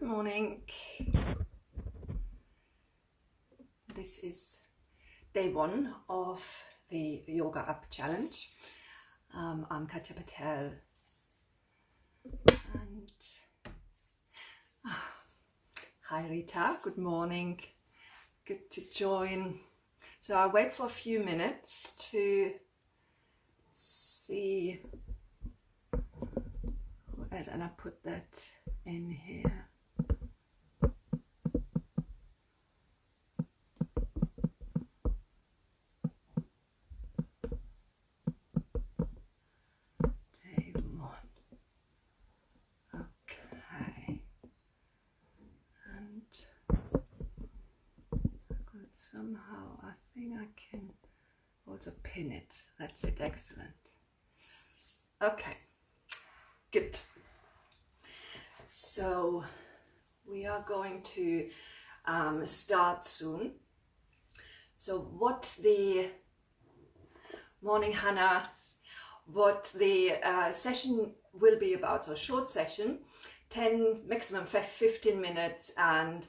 Good morning. This is day 1 of the Yoga Up Challenge. I'm Katja Patel and hi Rita, good morning. Good to join. So I'll wait for a few minutes to see, and I put that in here. Day 1. Okay. And somehow I think I can also pin it. That's it, excellent. Okay, good. So we are going to start soon. So what the morning Hannah, what the session will be about, so short session, 10, maximum 15 minutes, and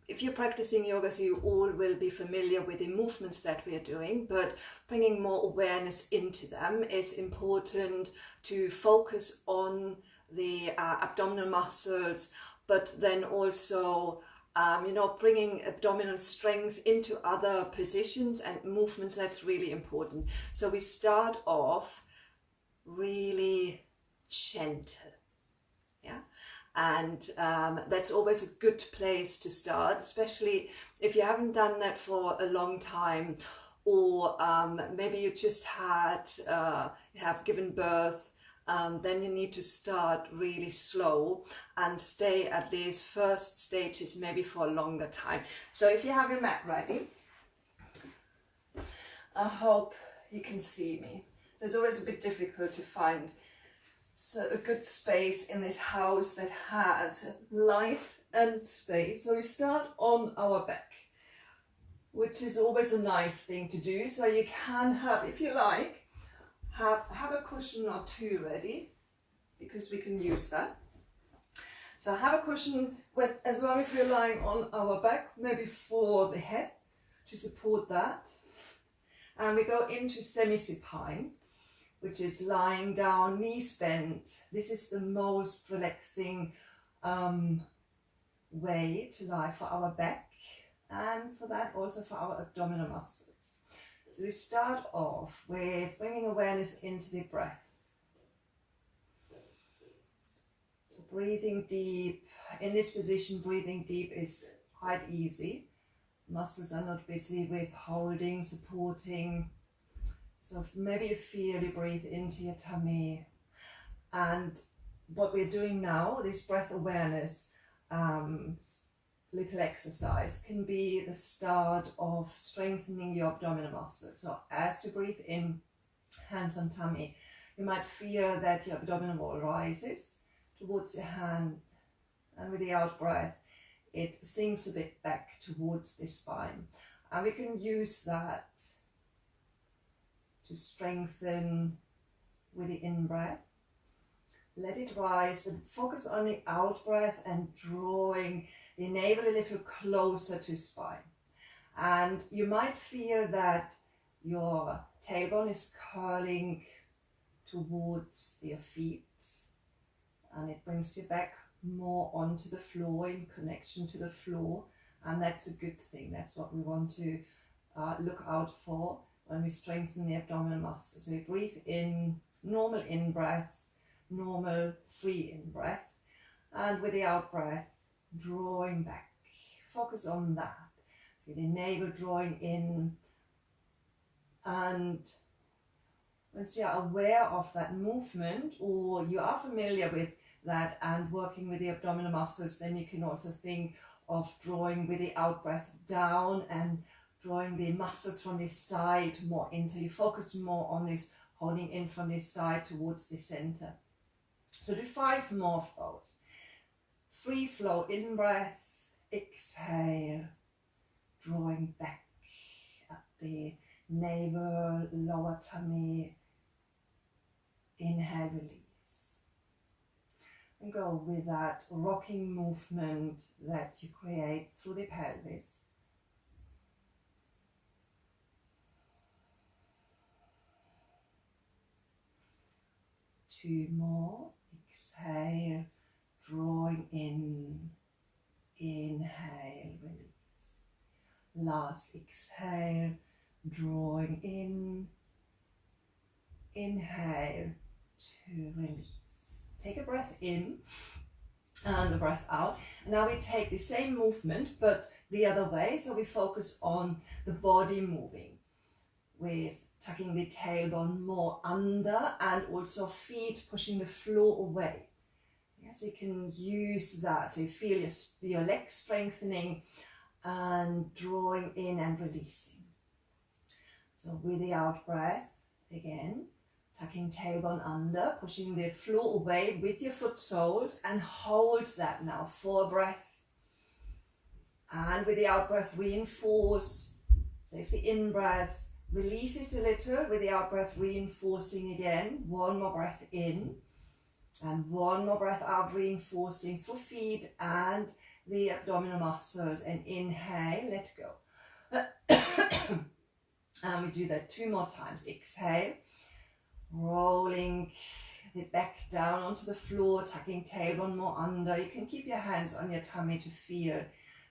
if you're practicing yoga, so you all will be familiar with the movements that we are doing, but bringing more awareness into them is important to focus on the abdominal muscles, but then also bringing abdominal strength into other positions and movements. That's really important. So we start off really gentle, yeah. And that's always a good place to start, especially if you haven't done that for a long time, or maybe you just have given birth. Then you need to start really slow and stay at these first stages maybe for a longer time. So if you have your mat ready, I hope you can see me. It's always a bit difficult to find a good space in this house that has light and space. So we start on our back, which is always a nice thing to do. So you can have, if you like, have a cushion or two ready, because we can use that. So have a cushion as long as we're lying on our back, maybe for the head to support that. And we go into semi-supine, which is lying down, knees bent. This is the most relaxing way to lie for our back, and for that also for our abdominal muscles. So we start off with bringing awareness into the breath. So breathing deep. In this position, breathing deep is quite easy. Muscles are not busy with holding, supporting. So maybe you feel you breathe into your tummy. And what we're doing now, this breath awareness little exercise, can be the start of strengthening your abdominal muscles. So as you breathe in, hands on tummy, you might feel that your abdominal wall rises towards your hand, and with the out breath, it sinks a bit back towards the spine. And we can use that to strengthen with the in-breath. Let it rise, but focus on the out-breath and drawing the navel a little closer to spine. And you might feel that your tailbone is curling towards your feet, and it brings you back more onto the floor, in connection to the floor, and that's a good thing. That's what we want to look out for when we strengthen the abdominal muscles. So we breathe in, normal in-breath, normal free in-breath, and with the out-breath, drawing back. Focus on that. With the navel drawing in, and once you are aware of that movement, or you are familiar with that and working with the abdominal muscles, then you can also think of drawing with the out-breath down and drawing the muscles from this side more in. So you focus more on this holding in from this side towards the center. So do 5 more of those. Free flow, in breath, exhale, drawing back at the navel, lower tummy, inhale, release. And go with that rocking movement that you create through the pelvis. 2 more. Exhale, drawing in. Inhale, release. Last exhale, drawing in. Inhale to release. Take a breath in and a breath out. Now we take the same movement but the other way, so we focus on the body moving with tucking the tailbone more under and also feet pushing the floor away. Yeah, so you can use that, so you feel your legs strengthening and drawing in and releasing. So with the out breath, again, tucking tailbone under, pushing the floor away with your foot soles, and hold that now for a breath. And with the out breath, reinforce. So if the in breath releases a little, with the out breath reinforcing again. One more breath in and one more breath out, reinforcing through feet and the abdominal muscles. And inhale, let go. And we do that 2 more times. Exhale, rolling the back down onto the floor, tucking tailbone more under. You can keep your hands on your tummy to feel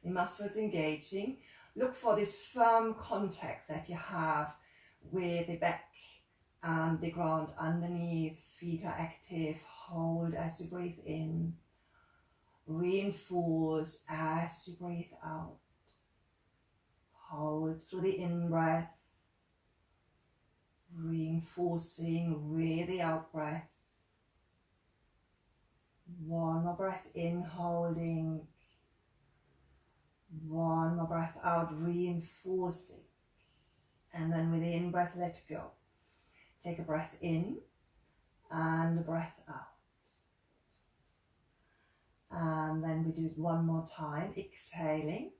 the muscles engaging. Look for this firm contact that you have with the back and the ground underneath. Feet are active. Hold as you breathe in. Reinforce as you breathe out. Hold through the in-breath. Reinforcing with the out breath. One more breath in, holding. One more breath out, reinforcing. And then with the in breath, let go. Take a breath in and a breath out. And then we do it 1 more time, exhaling.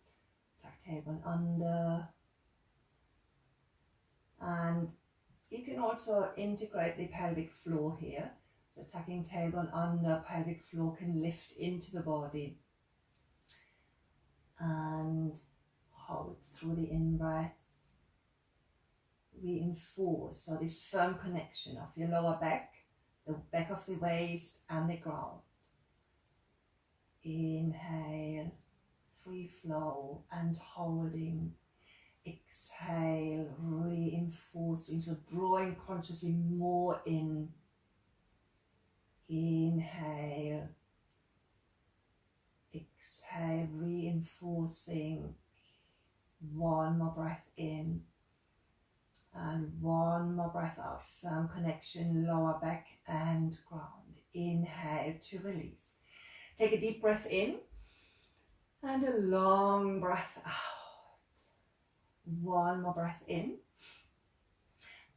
Tuck tailbone under. And you can also integrate the pelvic floor here. So tucking tailbone under, pelvic floor can lift into the body. And hold through the in-breath. Reinforce, so this firm connection of your lower back, the back of the waist and the ground. Inhale, free flow and holding. Exhale, reinforcing, so drawing consciously more in. Inhale. Exhale, reinforcing. 1 more breath in. And 1 more breath out. Firm connection, lower back and ground. Inhale to release. Take a deep breath in. And a long breath out. 1 more breath in.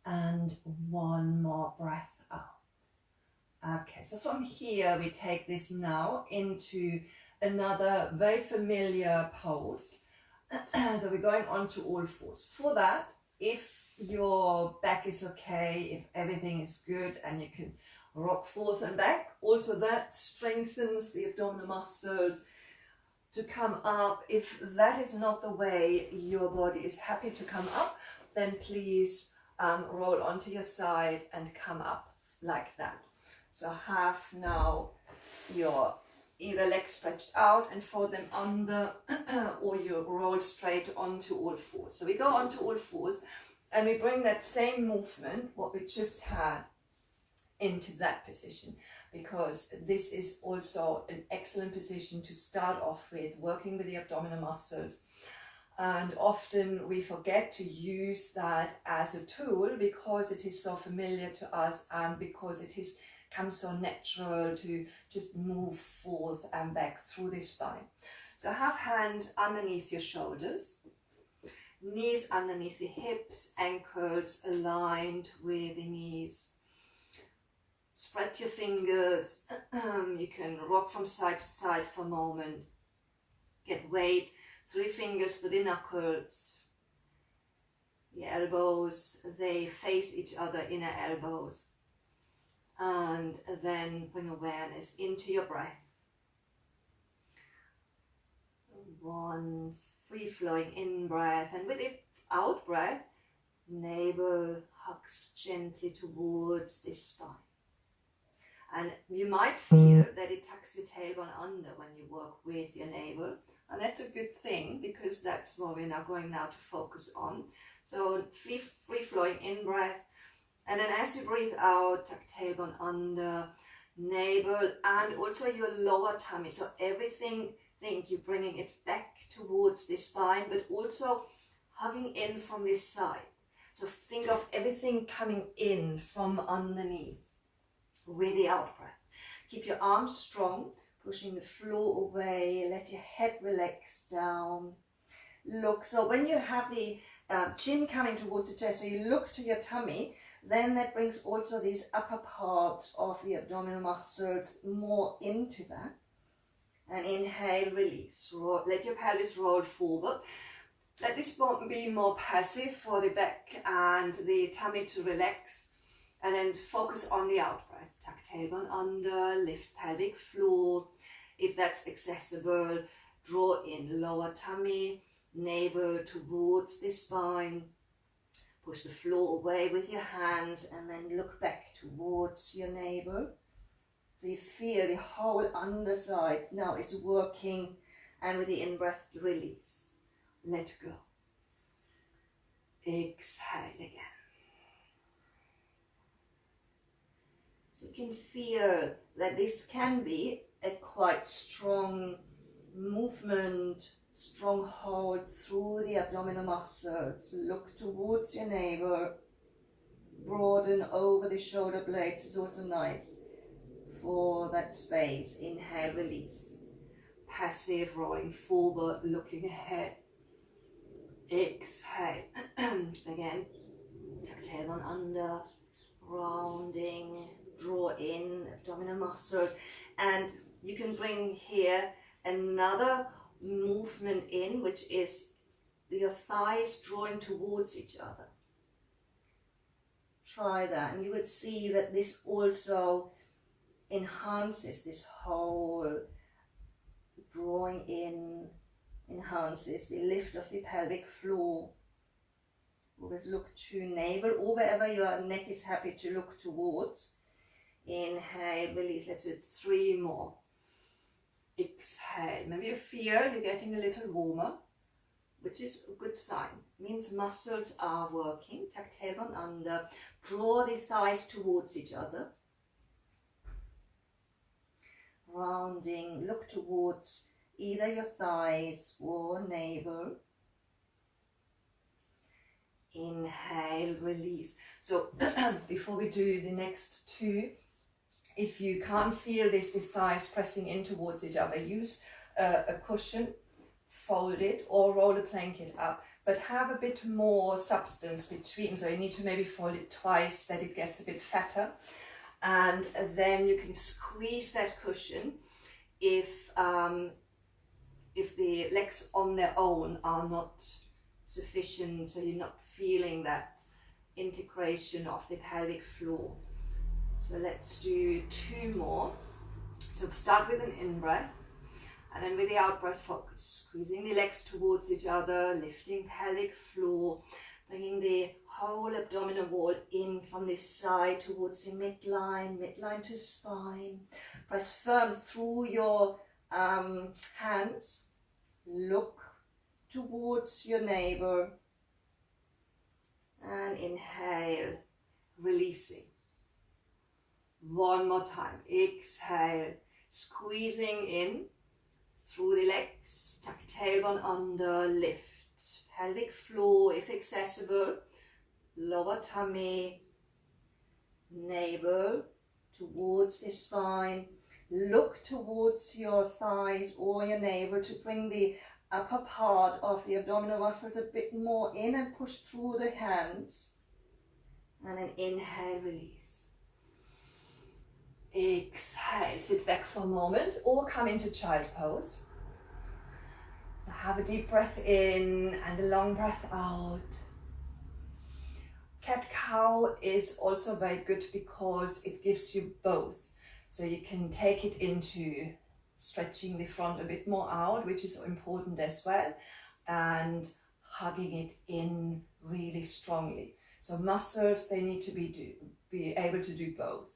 And 1 more breath out. Okay, so from here we take this now into another very familiar pose. So we're going on to all fours. For that, if your back is okay, if everything is good and you can rock forth and back, also that strengthens the abdominal muscles to come up. If that is not the way your body is happy to come up, then please roll onto your side and come up like that. So have now your either legs stretched out and fold them under, or you roll straight onto all fours. So we go onto all fours and we bring that same movement, what we just had, into that position, because this is also an excellent position to start off with, working with the abdominal muscles. And often we forget to use that as a tool because it is so familiar to us and because it comes so natural to just move forth and back through the spine. So have hands underneath your shoulders, knees underneath the hips, ankles aligned with the knees. Spread your fingers. You can rock from side to side for a moment. Get weight, 3 fingers to the knuckles. The elbows, they face each other, inner elbows. And then bring awareness into your breath. One free flowing in breath, and with the out breath, navel hugs gently towards the spine. And you might feel that it tucks your tailbone under when you work with your navel. And that's a good thing, because that's what we're now going to focus on. So free flowing in breath. And then as you breathe out, tuck tailbone under, navel, and also your lower tummy. So everything, think you're bringing it back towards the spine, but also hugging in from this side. So think of everything coming in from underneath with the out breath. Keep your arms strong, pushing the floor away. Let your head relax down. Look, so when you have the chin coming towards the chest, so you look to your tummy, then that brings also these upper parts of the abdominal muscles more into that. And inhale, release. Let your pelvis roll forward. Let this be more passive for the back and the tummy to relax. And then focus on the out breath. Tuck tailbone under, lift pelvic floor. If that's accessible, draw in lower tummy, navel towards the spine. Push the floor away with your hands and then look back towards your navel. So you feel the whole underside now is working, and with the in-breath, release. Let go. Exhale again. So you can feel that this can be a quite strong movement, strong hold through the abdominal muscles. Look towards your navel. Broaden over the shoulder blades is also nice for that space. Inhale, release. Passive, rolling forward, looking ahead. Exhale. Again, tuck tailbone under, rounding, draw in abdominal muscles. And you can bring here another movement in, which is your thighs drawing towards each other. Try that, and you would see that this also enhances this whole drawing in, enhances the lift of the pelvic floor. Always look to navel or wherever your neck is happy to look towards. Inhale, release. Let's do 3 more. Exhale. Maybe you feel you're getting a little warmer, which is a good sign. Means muscles are working. Tuck tailbone under. Draw the thighs towards each other. Rounding. Look towards either your thighs or navel. Inhale, release. So before we do the next 2, if you can't feel the thighs pressing in towards each other, use a cushion, fold it, or roll a blanket up, but have a bit more substance between. So you need to maybe fold it twice, that it gets a bit fatter, and then you can squeeze that cushion if the legs on their own are not sufficient, so you're not feeling that integration of the pelvic floor. So let's do 2 more. So start with an in-breath, and then with the out-breath, focus. Squeezing the legs towards each other, lifting pelvic floor, bringing the whole abdominal wall in from this side towards the midline to spine. Press firm through your hands. Look towards your navel. And inhale, releasing. 1 more time. Exhale, squeezing in through the legs. Tuck tailbone under, lift. Pelvic floor if accessible. Lower tummy, navel towards the spine. Look towards your thighs or your navel to bring the upper part of the abdominal muscles a bit more in and push through the hands. And then inhale, release. Exhale, sit back for a moment or come into child pose. So have a deep breath in and a long breath out. Cat-cow is also very good because it gives you both. So you can take it into stretching the front a bit more out, which is important as well, and hugging it in really strongly. So muscles, they need to be able to do both.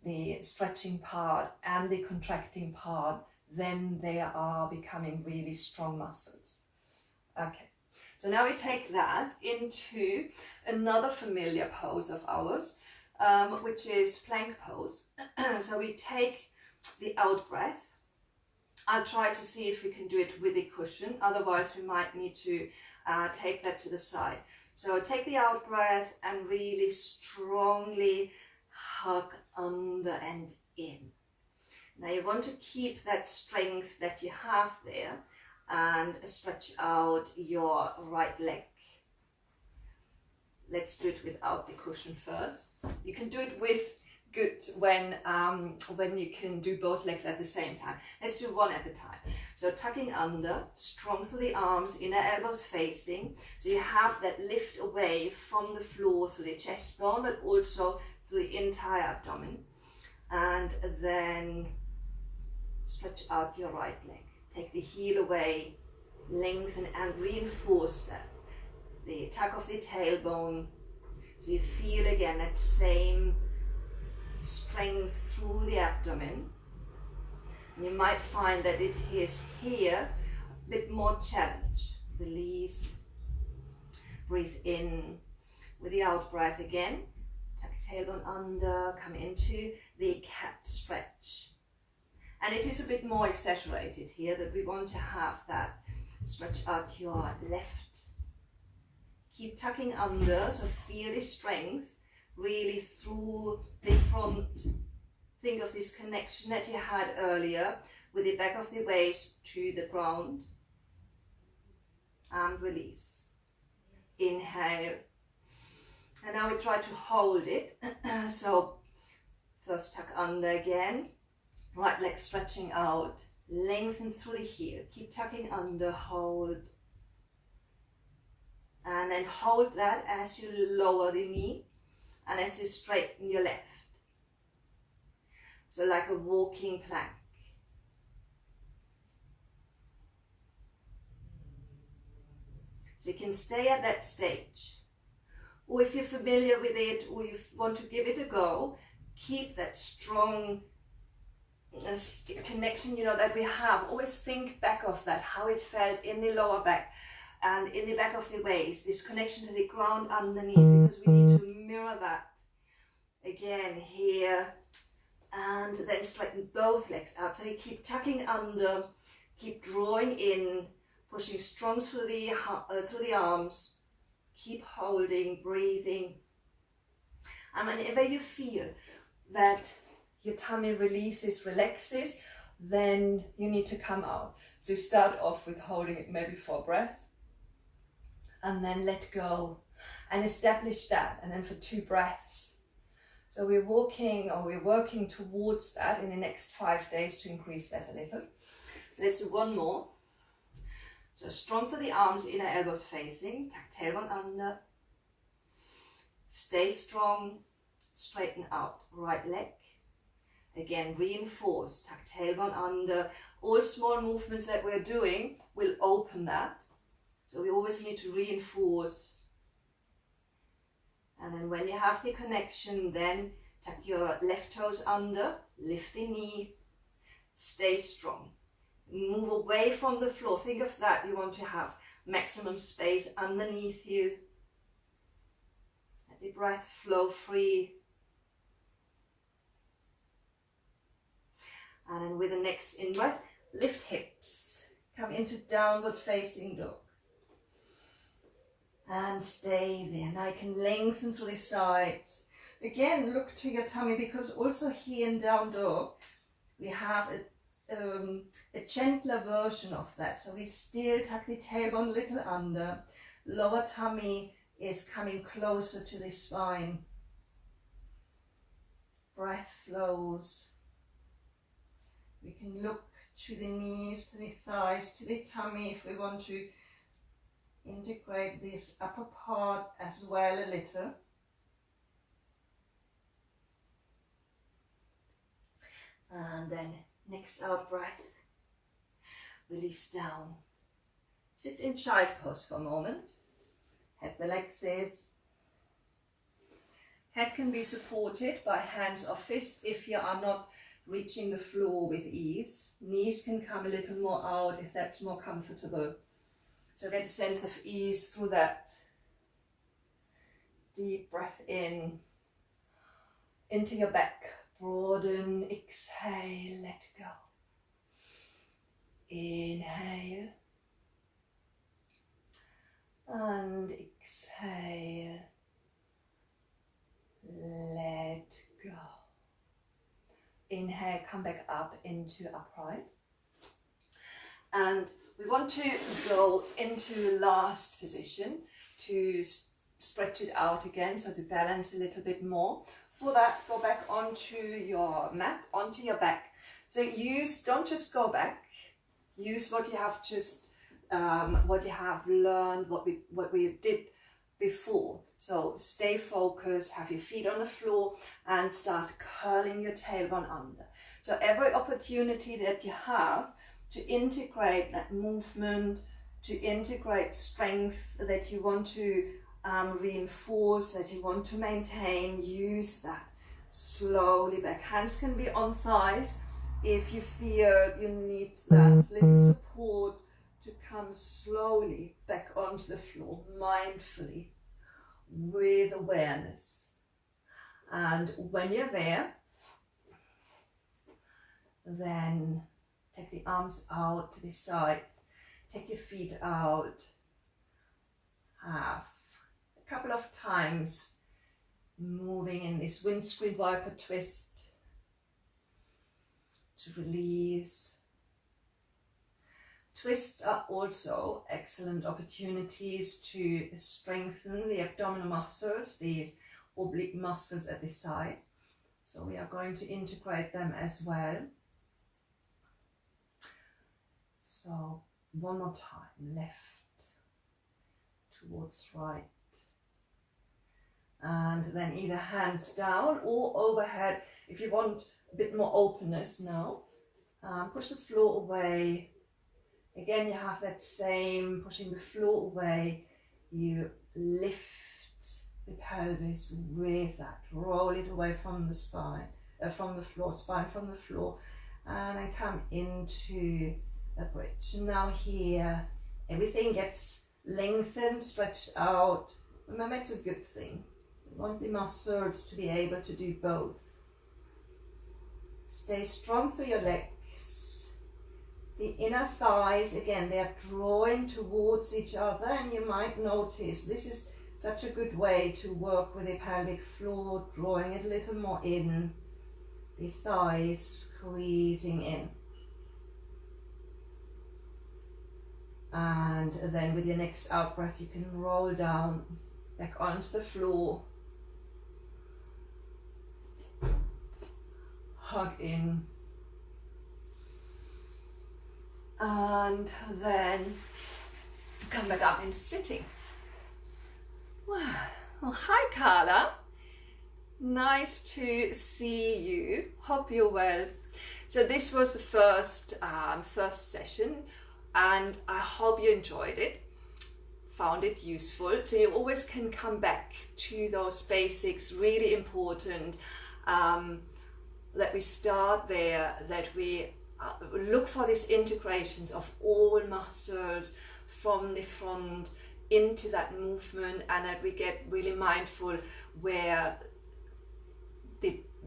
The stretching part and the contracting part, then they are becoming really strong muscles. Okay. So now we take that into another familiar pose of ours, which is plank pose. So we take the out breath. I'll try to see if we can do it with a cushion, otherwise we might need to take that to the side. So take the out breath and really strongly hug under and in. Now you want to keep that strength that you have there and stretch out your right leg. Let's do it without the cushion first. You can do it with good when you can do both legs at the same time. Let's do one at a time. So tucking under, strong through the arms, inner elbows facing. So you have that lift away from the floor through the chest bone, but also through the entire abdomen. And then stretch out your right leg. Take the heel away, lengthen and reinforce that. The tuck of the tailbone, so you feel again that same strength through the abdomen. And you might find that it is here a bit more challenge. Release, breathe in with the out breath again. Tuck tailbone under, come into the cat stretch. And it is a bit more exaggerated here, but we want to have that. Stretch out your left. Keep tucking under, so feel the strength really through the front. Think of this connection that you had earlier with the back of the waist to the ground. And release. Inhale. And now we try to hold it. So first tuck under again. Right leg stretching out, lengthen through the heel, keep tucking under, hold. And then hold that as you lower the knee and as you straighten your left. So like a walking plank. So you can stay at that stage. Or if you're familiar with it or you want to give it a go, keep that strong connection, you know, that we have. Always think back of that, how it felt in the lower back and in the back of the waist, this connection to the ground underneath, because we need to mirror that again here. And then straighten both legs out. So you keep tucking under, keep drawing in, pushing strong through the arms, keep holding, breathing. And whenever you feel that your tummy releases, relaxes, then you need to come out. So start off with holding it maybe for a breath and then let go and establish that, and then for 2 breaths. So we're working towards that in the next 5 days to increase that a little. So let's do one more. So strong through the arms, inner elbows facing, tuck tailbone under, stay strong, straighten out right leg. Again, reinforce, tuck tailbone under. All small movements that we're doing will open that. So we always need to reinforce. And then when you have the connection, then tuck your left toes under, lift the knee, stay strong. Move away from the floor. Think of that. You want to have maximum space underneath you. Let the breath flow free. And then with the next in-breath, lift hips. Come into downward facing dog. And stay there. Now you can lengthen through the sides. Again, look to your tummy, because also here in down dog, we have a gentler version of that. So we still tuck the tailbone a little under. Lower tummy is coming closer to the spine. Breath flows. We can look to the knees, to the thighs, to the tummy if we want to integrate this upper part as well a little. And then next out breath, release down. Sit in child pose for a moment. Head relaxes. Head can be supported by hands or fists if you are not reaching the floor with ease. Knees can come a little more out if that's more comfortable. So get a sense of ease through that. Deep breath in, into your back. Broaden, exhale, let go. Inhale. And exhale. Let go. Inhale, come back up into upright. And we want to go into last position to stretch it out again, so to balance a little bit more. For that, go back onto your mat, onto your back. So don't just go back, use what you have just, what you have learned, what we did before. So stay focused, have your feet on the floor and start curling your tailbone under. So every opportunity that you have to integrate that movement, to integrate strength that you want to reinforce, that you want to maintain, use that. Slowly back. Hands can be on thighs if you feel you need that little support to come slowly back onto the floor, mindfully, with awareness. And when you're there, then take the arms out to the side, take your feet out, have a couple of times moving in this windscreen wiper twist to release. Twists are also excellent opportunities to strengthen the abdominal muscles, these oblique muscles at the side. So we are going to integrate them as well. So one more time, left towards right. And then either hands down or overhead. If you want a bit more openness now, push the floor away. Again, you have that same pushing the floor away. You lift the pelvis with that. Roll it away from the spine, from the floor, spine from the floor. And then come into a bridge. Now here, everything gets lengthened, stretched out. Remember, it's a good thing. You want the muscles to be able to do both. Stay strong through your legs. The inner thighs, again, they are drawing towards each other, and you might notice this is such a good way to work with the pelvic floor, drawing it a little more in, the thighs squeezing in. And then with your next out breath, you can roll down back onto the floor. Hug in. And then come back up into sitting. Wow. Well, hi Carla. Nice to see you. Hope you're well. So this was the first session, and I hope you enjoyed it, found it useful. So you always can come back to those basics, really important, that we start there, that we look for these integrations of all muscles from the front into that movement, and that we get really mindful where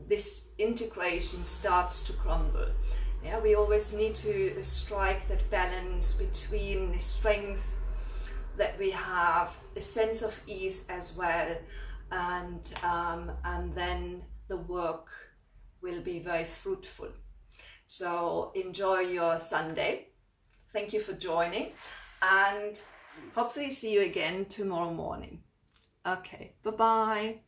this integration starts to crumble. Yeah, we always need to strike that balance between the strength that we have, a sense of ease as well, and then the work will be very fruitful. So enjoy your Sunday. Thank you for joining, and hopefully see you again tomorrow morning. Okay, bye-bye.